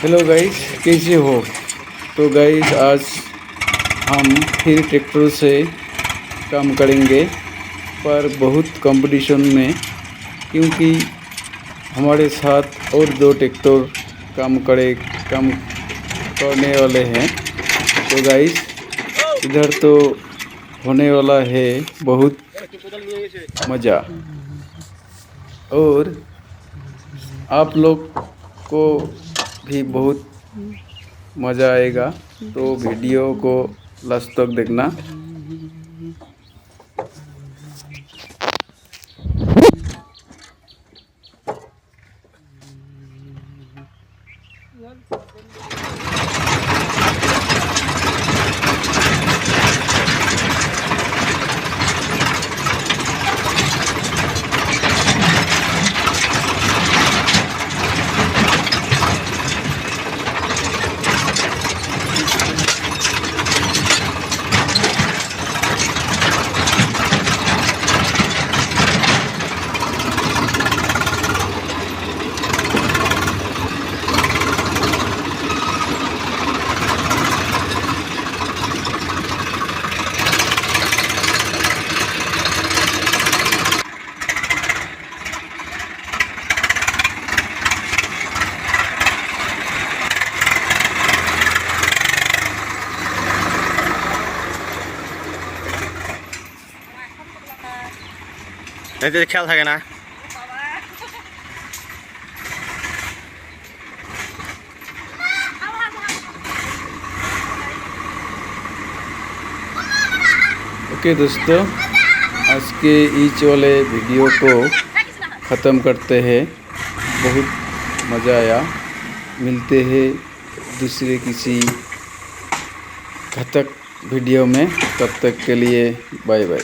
Hello guys, कैसे हो। तो गाइस आज हम फिर ट्रैक्टर से काम करेंगे, पर बहुत कंपटीशन में, क्योंकि हमारे साथ और दो ट्रैक्टर काम करने वाले हैं। तो गाइस इधर तो होने वाला है बहुत मज़ा, और आप लोग को भी बहुत मज़ा आएगा। तो वीडियो को लास्ट तक देखना। এতে খেয়াল থাকে না। ओके दोस्तों, आज के इस वाले वीडियो को ख़त्म करते हैं। बहुत मज़ा आया। मिलते हैं दूसरे किसी घातक वीडियो में। तब तक के लिए बाय बाय।